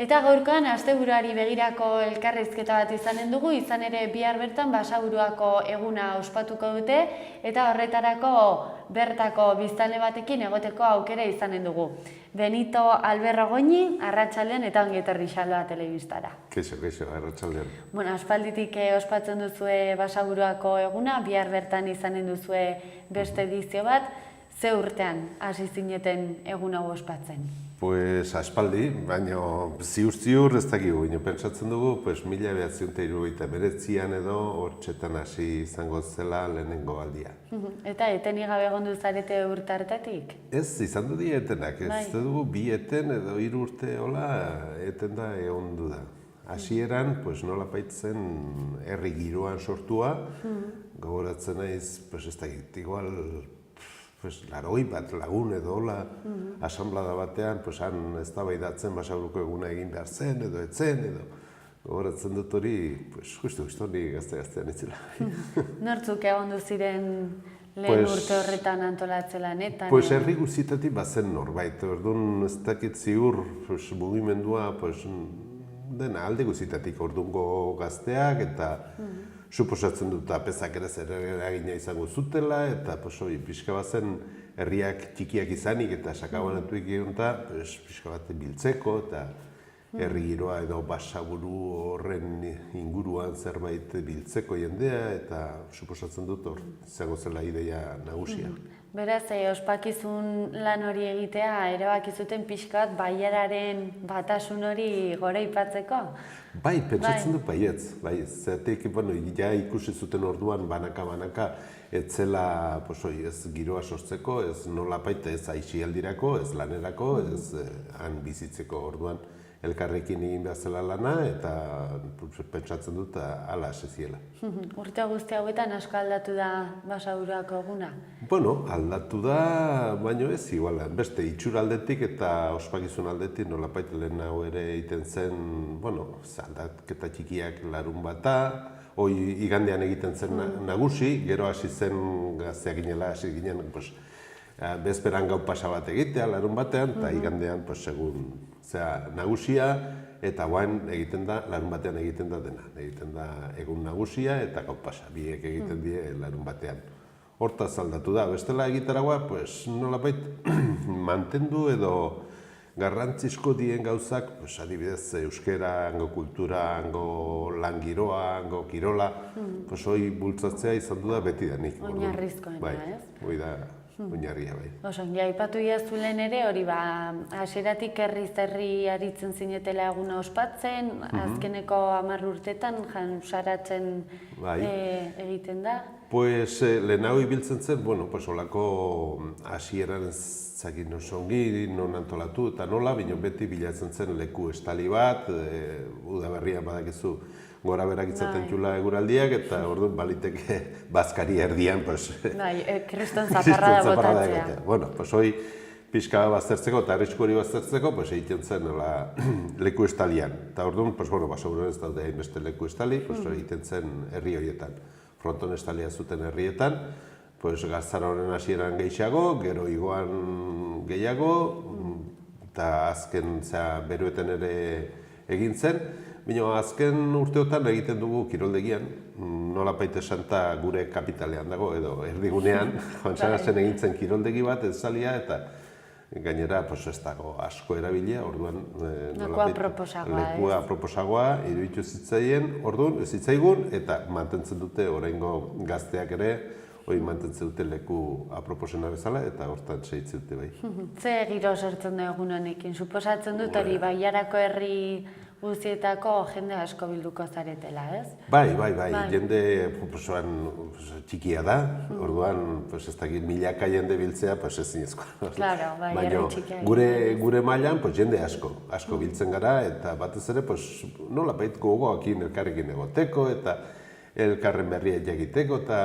Eta gaurkoan asteburuari begirako elkarrizketa bat izanen dugu, izan ere bihar bertan Basaburuako eguna ospatuko dute eta horretarako bertako biztanle batekin egoteko aukera izanen dugu. Benito Alberrogoñi, arratsaldean eta ongi etorri Xaloa telebistara. Keixo, arratsaldean. Aspalditik ospatzen duzue Basaburuako eguna, bihar bertan izanen duzue beste edizio bat, ze urtean hasi zineten egun hau ospatzen? Pues aspaldi, baina ziur ez dakigu, baina pentsatzen dugu, 1979an edo hortxetan hasi izango zela lehenengo aldia. Eta etenik gabe egondu zarete urte hartatik? Ez, izan du etenak, ez dugu bi eten edo 3 urte hola eten da egondu da. Hasieran, nola baitzen herri giroan sortua, gogoratzen naiz, ez dakit, igual 80 bat lagun edo hola, asanblada batean, han eztabaidatzen Basaburuko eguna egin behar zen edo etzen edo gogoratzen dut hori, justu hori gazte-gaztean itzela. Nortzuk egondu ziren lehen urte horretan antolatzen lanetan? Herri guztietatik bazen norbait, orduan ez dakit ziur mugimendua dena alde guztietatik ordungo gazteak eta suposatzen dut apezak ere zer eragina izango zutela, eta pixka bazen herriak txikiak izanik eta sakabanatuik egonta, pixka bat biltzeko eta herri giroa edo Basaburu horren inguruan zerbait biltzeko jendea, eta suposatzen dut hor izango zela ideia nagusia. Beraz, ospakizun lan hori egitea, erabakizuten pixka bat bailararen batasun hori goraipatzeko? Bai, pentsatzen dut baietz, zeratik, ja ikusi zuten orduan banaka-banaka etzela ez giroa sortzeko, ez nolapait ez aisialdirako, ez lanerako, ez han bizitzeko orduan elkarrekin egin behar zela lana, eta pentsatzen dut hala seziela. Urte guzti hauetan asko aldatu da Basaburuako eguna? Aldatu da, baina ez igual, beste itxura aldetik eta ospakizun aldetik nolapait lehen hau ere egiten zen, aldaketa txikiak larun bata, igandean egiten zen nagusi, gero hasi zen gazteak ginela, hasi ginen, bezperan gau pasa bat egitea larun batean, eta igandean segun nagusia, eta guain egiten da, larun batean egiten da dena. Egiten da egun nagusia eta gau pasa, biek egiten die larun batean. Hortaz aldatu da, bestela egitaragoa, nolapait mantendu edo garrantzizko dien gauzak, adibidez euskera, hango kultura, hango lan giroa, hango kirola, hoi bultzatzea izan du da beti denik. Oinarrizkoena, ez? Hoi da oinarria, bai. Osongi, aipatu iaztu lehen ere, hori hasieratik herri aritzen zinetela eguna ospatzen, azkeneko 10 urtetan saratzen egiten da? Lehenago ibiltzen zen, holako hasieran ezagin osongi, non antolatu eta nola, baina beti bilatzen zen leku estali bat, udaberrian badakizu gora berak itzaten txula eguraldiak, eta orduan baliteke bazkari erdian, kriston zaparrada botatzea. Hoi pixka baztertzeko eta arrisku hori baztertzeko, egiten zen leku estalian. Eta orduan, Basaburuan ez daude hainbeste leku estali, egiten zen herri horietan. Fronton estalia zuten herrietan, Gaztaroaren hasieran gehiago, gero igoan gehiago, eta azken berueten ere egin zen. Baina azken urteotan egiten dugu kiroldegian, nolapait esanta gure kapitalean dago, edo erdigunean, Joan Sarasen egin zen kiroldegi bat, ezalia, eta gainera ez dago asko erabilia, orduan lekua proposagoa, iruditu zitzaigun, eta mantentzen dute oraingo gazteak ere, hori mantentzen dute leku aproposena bezala, eta hortan segitzen dute bai. Ze giro sortzen da egun honekin? Suposatzen dut hori Bailarako herri guztietako jende asko bilduko zaretela, ez? Bai, jende txikia da, orduan ez dakit milaka jende biltzea, ez zinezkoa. Baina gure mailan jende asko biltzen gara, eta batez ere nolapait gogoakin elkarrekin egoteko, eta elkarren berria egiteko, eta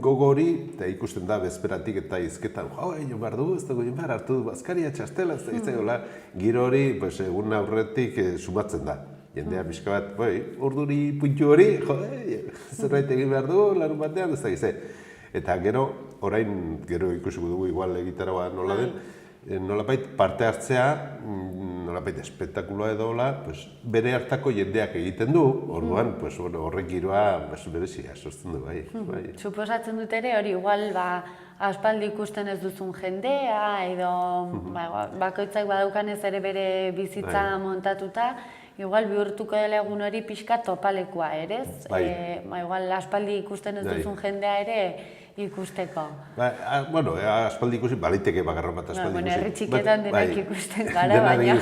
gogo hori, eta ikusten da bezperatik eta izketan, jo behar dugu, ez dugu behar hartu du bazkaria, txastela, ez da giro hori, egun aurretik sumatzen da. Jendea pixka bat, urduri puntu hori, zerbait egin behar du, larun batean, ez da gize. Eta gero, orain gero ikusiko dugu igual egitaragoa nola den, nolapait parte hartzea, nolapait espektakuloa edo hola, bere hartako jendeak egiten du, orduan horrek giroa berezia sortzen du, bai. Suposatzen dut ere, hori igual aspaldi ikusten ez duzun jendea, edo bakoitzak badaukanez ere bere bizitza montatuta, igual bihurtuko dela egun hori pixka topalekoa, ere? Igual aspaldi ikusten ez duzun jendea ere ikusteko. Bueno, aspaldi ikusi, baliteke bakarra bat aspaldi ikusi. Herri txiketan denak ikusten gara, baina...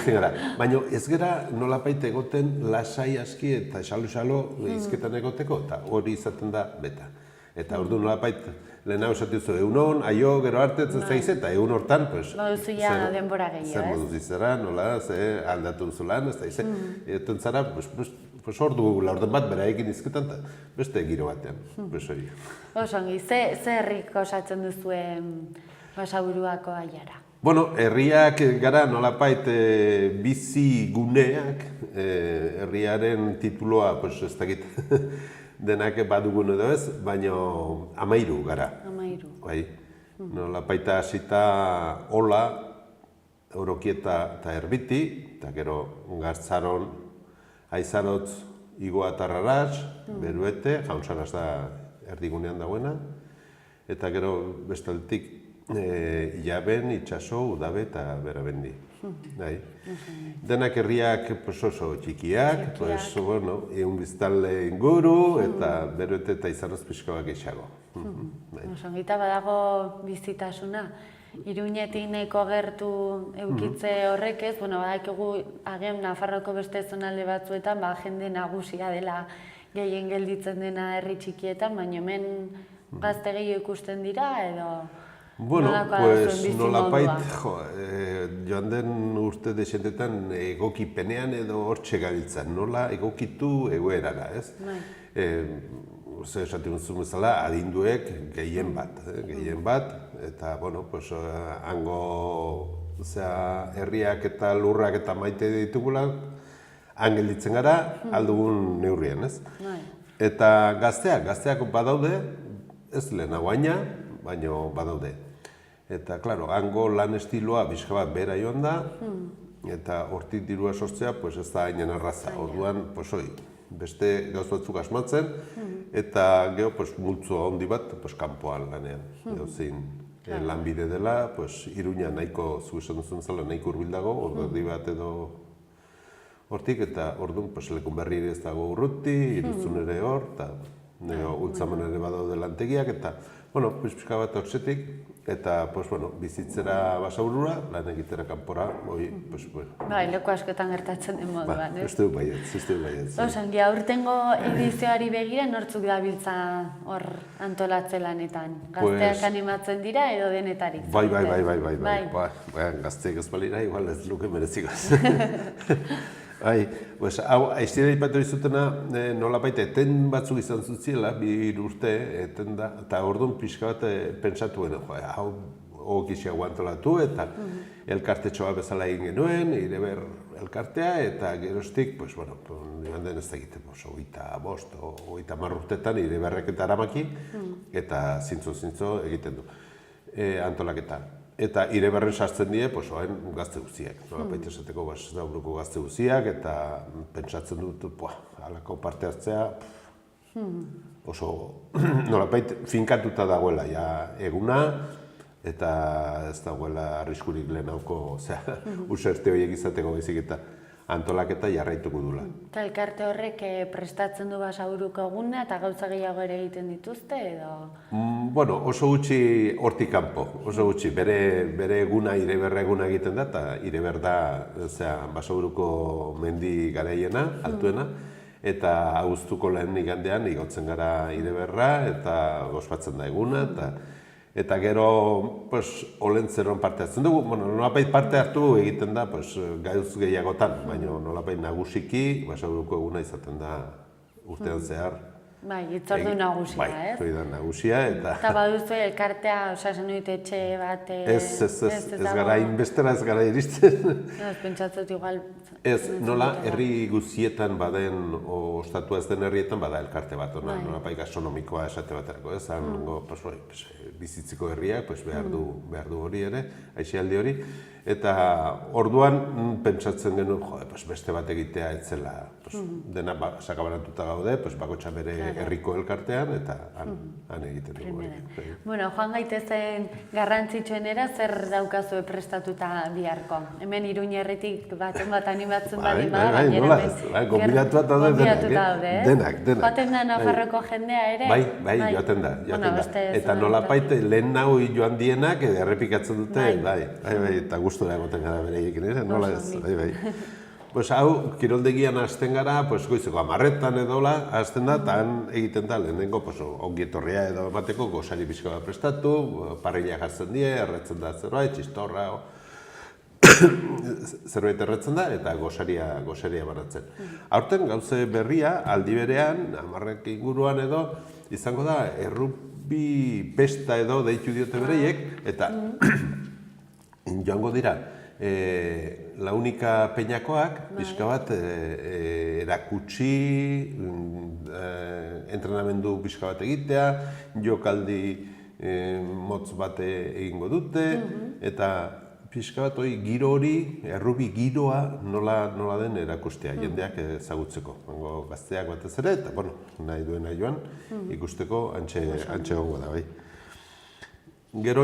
Baina ez gara nolapait egoten lasai aski eta xalo-xalo izketan egoteko, eta hori izaten da beta. Eta ordu nolapait lehenago esatuzu egunon, aio, gero arte, ez zaiz, eta egun hortan, baduzu ja denbora gehiago, zer moduz izara, nola, ze aldatu duzu lan, ez da izan, eta zara, ordu laurden bat beraekin izketan, eta beste giro batean, hori. Osongi, ze herrik osatzen duzuen Basaburuako aiara? Bueno, herriak gara nolapait bizi guneak, herriaren tituloa, ez dakit, denak badugun edo ez, baina 13 gara. 13. Bai, nolapaita hasita Ola, Eurokieta eta Erbiti, eta gero Gartzaron, Aizarotz, Igoa eta Arraratz, Beruete, Jaunsaraz da erdigunean dagoena, eta gero bestaldetik Ilaben, Itxaso, Udabe eta Berabendi. Denak herriak oso txikiak, egun biztanle inguru, eta Beruete eta Aizarotz pixka bat gehiago. Osongita badago bizitasuna. Iruñetik nahiko gertu eukitze horrek ez, badakigu agian Nafarroko beste zonalde batzuetan jende nagusia dela gehien gelditzen dena herri txikietan, baina hemen gazte gehiago ikusten dira edo... Bueno, nolapait, joan den urte desentetan egokipenean edo hortxe gabiltzan, nola egokitu egoerara, ez? Zer esaten zuen bezala, adinduek gehien bat, eta, hango herriak eta lurrak eta maite ditugula, han gelditzen gara, aldugun neurrien, ez? Eta gazteak badaude, ez lehenago aina, baina badaude. Eta, klaro, hango lan estiloa bizka bat bera joan da, eta hortik dirua sortzea, ez da hainen arraza. Orduan, beste gauz batzuk asmatzen, eta geho, multzo handi bat, kanpoan lanean. Zein lanbide dela, Iruña nahiko, zu esan duzun zela, nahiko hurbil dago, ordi bat edo hortik, eta orduan, lekun berri ere ez dago urruti, Iruzun ere hor, eta Ultzaman ere badaude lantegiak, eta, pixka bat hortzetik, eta, bizitzera Basaburura, lan egitera kanpora, leku askotan gertatzen den moduan, ez? Uste du baietz. Osongi, aurtengo edizioari begira, nortzuk dabiltza hor antolatze lanetan? Gazteak animatzen dira edo denetarik? Bai. Gazteek ez balira, igual ez luke merezikoz. Hau, aiztira ipatu izutena, nolapait eten batzuk izan zutziela, 2 urte, eten da, eta orduan pixka bat pentsatu hau ogixiago antolatu, eta elkartetxoa bezala egin genuen, Ireber elkartea, eta geroztik, joan den ez da egiten, 25 urtetan Ireberrek eta Aramaki, eta zintzo egiten du antolaketa. Eta Ireberren sartzen die, oain gazte guztiak. Nolapait esateko Basaburuko gazte guztiak, eta pentsatzen dut, halako parte hartzea, oso nolapait finkatuta dagoela eguna, eta ez dagoela arriskurik lehenauko, userte horiek izateko bezik eta antolaketa jarraituko dula. Eta elkarte horrek prestatzen du Basaburuko eguna eta gauza gehiago ere egiten dituzte edo? Oso gutxi hortik kanpo, oso gutxi. Bere eguna, Ireberra eguna egiten da, eta Ireber da Basaburuko mendi garaiena, altuena, eta abuztuko lehen igandean igotzen gara Ireberra, eta gospatzen da eguna, eta gero olentzeron parte hartzen dugu. Nolapait parte hartu egiten da gauz gehiagotan, baina nolapait nagusiki Basaburuko eguna izaten da urtean zehar Bai, hitzordu nagusia, ez? Bai, hori da nagusia, eta... Eta baduzu elkartea, esan dut etxe bat... Ez gara inbestera, ez gara iristen. Ez, pentsatzot igual... Ez, nola, herri guztietan baden, ostatua ez den herrietan bada elkarte bat, nola pai gastronomikoa esate baterako, ez? Hango, bizitziko herriak, behar du hori ere, aixialdi hori. Eta orduan pentsatzen genuen, beste bat egitea etzela, dena sakabanatuta gaude, bakotxa bere herriko elkartean, eta han egiten dugu. Bueno, joan gaitezen garrantzitsuenera, zer daukazue prestatuta biharko? Hemen Iruñerritik bat animatzen bali ba, gainera gonbidatuak daude denak. Joaten da Nafarroko jendea ere? Bai, joaten da. Eta nolapait lehen nahu joan dienak errepikatzen dute, bai, eta gustura egoten gara bereiekin, nola ez, bai. Hau, kiroldegian hasten gara, goizeko 10:00 edola hasten da, eta han egiten da, lehenengo ongi etorria edo emateko gosari pixka bat prestatu, parrilla jartzen die, erretzen da zerbait, txistorra, zerbait erretzen da, eta gosaria banatzen. Aurten gauze berria, aldi berean, 10:00 inguruan edo, izango da, errupi pesta edo deitu diote bereiek, eta joango dira, launika peñakoak, pixka bat, erakutsi, entrenamendu pixka bat egitea, jokaldi motz bat egingo dute, eta pixka bat giro hori, errubi giroa nola den erakustea, jendeak ezagutzeko. Gazteak batez ere, eta nahi duena joan, ikusteko antxe gongo da, bai. Gero,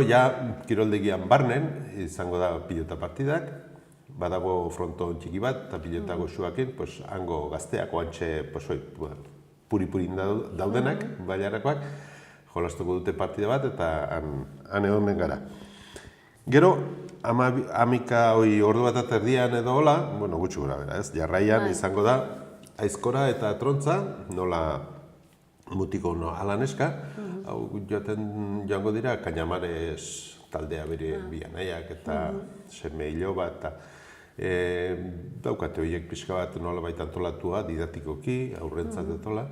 kiroldegian barnen, izango da pilota partidak, badago fronton txiki bat, eta pilota goxuakin, hango gazteak, oantxe, puri-purin daudenak, bailarakoak, jolastuko dute partida bat, eta han egon gara. Gero, amika ordu bat aterdian edo hola, gutxi gora bera, ez? Jarraian izango da, aizkora eta trontza, nola mutiko alaneska, hau joango dira, Kañamares taldea bere bianaiak eta seme hilo bat, daukate horiek pixka bat nola baita antolatua, didatikoki, aurrentzat etola,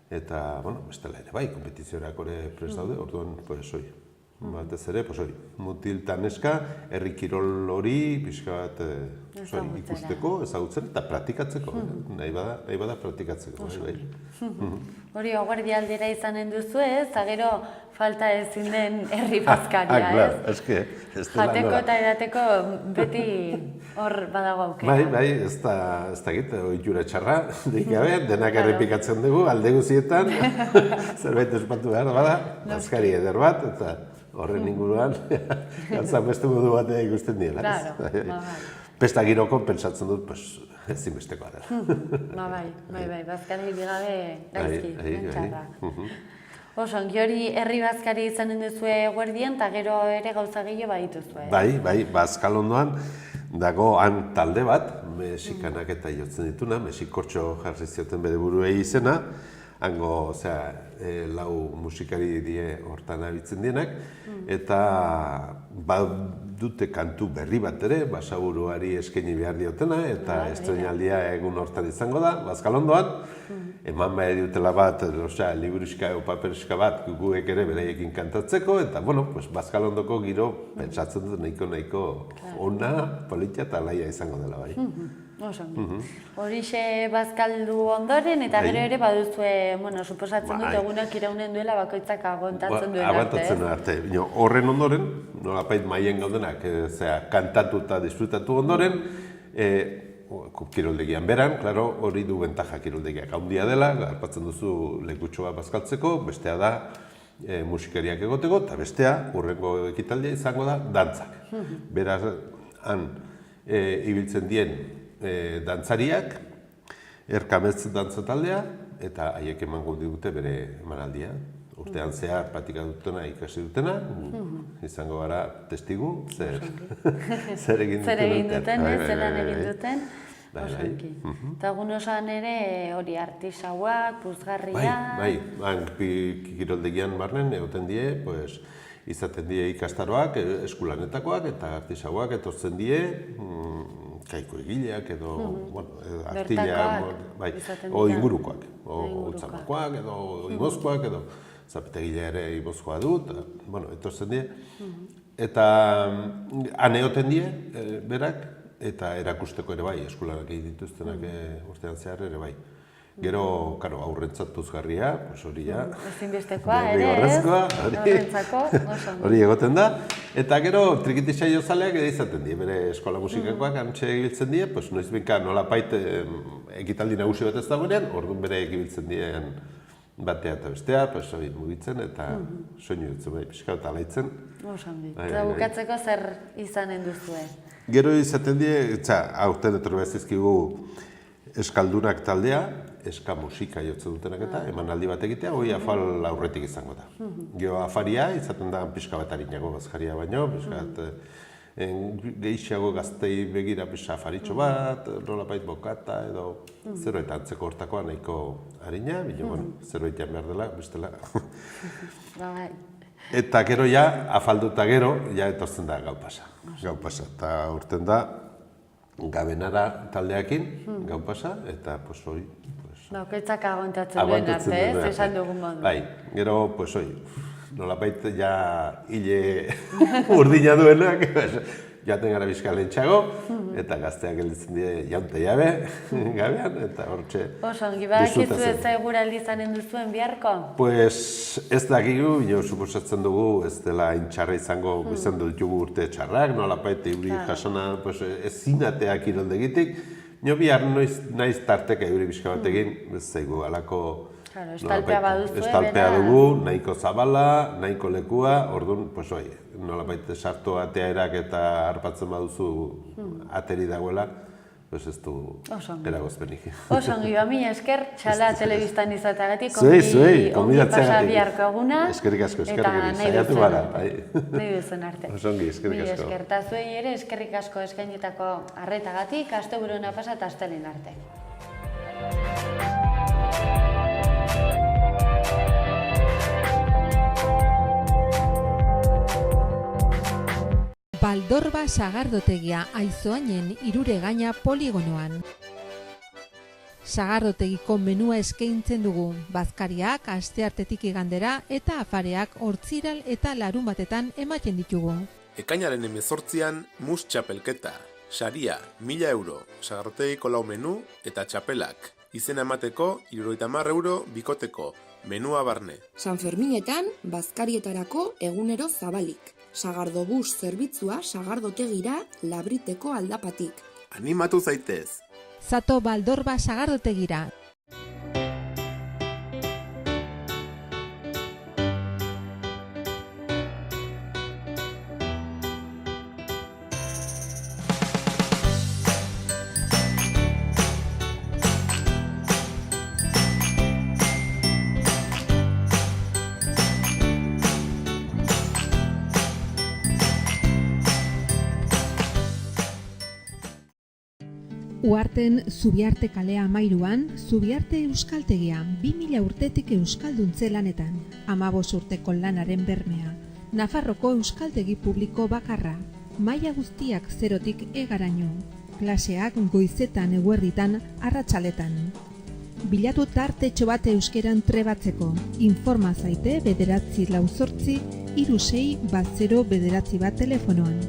eta, bestela ere bai, kompetiziorako ere prest daude, orduan, batez ere, mutil eta neska, herri kirol hori, pixka bat ikusteko, ezagutzen eta praktikatzeko, nahi bada praktikatzeko. Hori, guardia aldera izanen duzu ez, gero falta ezin den herri bazkaria, ez? Jateko eta edateko beti hor badago aukera. Bai, ez da egite, ohitura txarra, denak errepikatzen dugu, alde guzietan, zerbait ospatu behar bada, bazkari eder bat, eta horren inguruan, gantzak beste modu batea ikusten diela. Claro, Pesta giroko pentsatzen dut, ezinbestekoa dela. Bai, bazkari bigabe gaizki, txarra. Oso, hori herri bazkari izanen duzue guardian, eta gero ere gauza gehiago badituzue. Bai, Bazkalondoan dago han talde bat, Mexikanak eta jotzen dituna, Mexikortxo jarri zioten bere buruei izena, hango, lau musikari die hortan abitzen dienak, eta dute kantu berri bat ere, basaburuari eskaini behar diotena, eta estrenaldia egun hortan izango da, Bazkalondoan, eman behar dutela bat, liburuska edo paperiska bat guek ere beraiekin kantatzeko, eta, Bazkalondoko giro pentsatzen dut nahiko ona, politia eta laia izango dela bai. Horixe bazkaldu ondoren, eta gero ere baduzue, suposatzen dut egunak iraunen duela bakoitzak aguantatzen duen arte. Aguantatzen arte. Horren ondoren, nolapait maien gaudenak, kantatu eta disfrutatu ondoren, kiroldegian beran, hori du bentaja kiroldegiak handia dela, garpatzen duzu lekutxo bat bazkaltzeko, bestea da musikariak egoteko, eta bestea, hurrengo ekitaldia izango da, dantzak. Beraz, han ibiltzen dien dantzariak, erkamez dantza taldea, eta haiek emango digute bere emanaldia. Urtean zehar praktika dutena, ikasi dutena, izango gara testigu, zer egin duten, zelan egin duten. Eta egun osoan ere hori artisauak, puzgarriak... Bai, kiroldegian barnen egoten die, izaten die ikastaroak, eskulanetakoak eta artisauak etortzen die, kaiko egileak edo, bueno, Bertakoak bai, izaten o dira. ingurukoak, o utzamakoak edo imozkoak edo zapategilea ere imozkoa du, eta, bueno, etortzen die. Eta han egoten die, berak, eta erakusteko ere bai, eskolarak egin dituztenak urtean zehar ere bai. Gero, karo, aurrentzat puzgarria, hori ja. Ezinbestekoa ere, aurrentzako, oso. Hori egoten da. Eta gero, trikitisa jozaleak ere izaten die, bere eskola musikakoak antxe egibiltzen die, noiz binka nolapait ekitaldi nagusi bat ez dagoenean, orduan bere egibiltzen dien batea eta bestea, hori mugitzen eta soinu dutzen bai, pixka eta alaitzen. Oso handi. Eta bukatzeko zer izanen duzue? Gero izaten die, aurten etorri bezizkigu eskaldunak taldea, eska musika jotzen dutenak eta emanaldi bat egitea, hori afal aurretik izango da. Gero afaria, izaten da pixka bat harinago bazkaria baino, pixka bat gehiago gaztei begira pixka afaritxo bat, nolapait bokata edo zeroet antzeko hortakoa nahiko harina, bino, bueno, zeroet jan behar dela, bestela. Eta gero ja, afalduta gero, ja etortzen da gau pasa. Gau pasa, eta urten da, gabenara taldeakin, gau pasa, eta hori... Bakoitzak aguantatzen duen arte, esan dugun modu. Bai, gero, hori, nolapait ja hile urdina duenak, joaten gara bizkalentxago, eta gazteak gelditzen die jaunte jabe, gabean, eta hortxe disfrutatzen. Oso, ongi badakizu ez eguraldi izanen duzuen biharko? Pues ez dakigu, suposatzen dugu, ez dela intxarra izango, izan ditugu urte txarrak, nolapait euri jasona ez zinateak iroldegitik, bihar naiz tarteka euri bizka batekin, ez zaigu alako estalpea baduzue, estalpea dugu, nahiko zabala, nahiko lekua, orduan, nolapait sartu ateaerak eta harpatzen baduzu ateri dagoela, ez du eragozpenik. Oso ongi, mila esker, txala telebistan izateagatik, ongi pasa biharko eguna, eskerrik asko, eta nahi duzuen arte. Oso ongi, eskerrik asko. Mila esker, eta zuei ere eskerrik asko eskainetako arretagatik, asteburuna pasa eta astelehen arte. Baldorba sagardotegia Aizoainen Iruregaina poligonoan. Sagardotegiko menua eskaintzen dugu, bazkariak asteartetik igandera eta afareak ortziral eta larunbatetan ematen ditugu. Ekainaren 18an mus txapelketa, saria 1000 euro, sagardotegiko lau menu eta txapelak. Izena emateko 70 euro bikoteko, menua barne. San Ferminetan, bazkarietarako egunero zabalik. Sagardobus zerbitzua sagardotegira Labriteko aldapatik. Animatu zaitez! Zato Baldorba sagardotegira. Uharten Zubiarte kalea 13an, Zubiarte Euskaltegia, 2000 urtetik euskalduntze lanetan, 15 urteko lanaren bermea, Nafarroko euskaltegi publiko bakarra, maila guztiak 0tik egaraino, klaseak goizetan eguerditan arratsaletan. Bilatu tartetxo bat euskeran trebatzeko, informa zaite 948 36 0 bat telefonoan.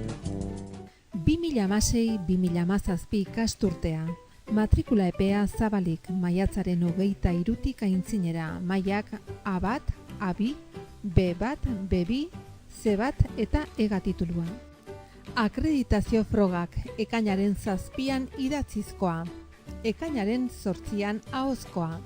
2016-2017 ikasturtea. Matrikula epea zabalik, maiatzaren 23tik aintzinera, mailak A1, A2, B1, B2, C1 eta EGA titulua. Akreditazio frogak, ekainaren 7an idatzizkoa, ekainaren 8an ahozkoa.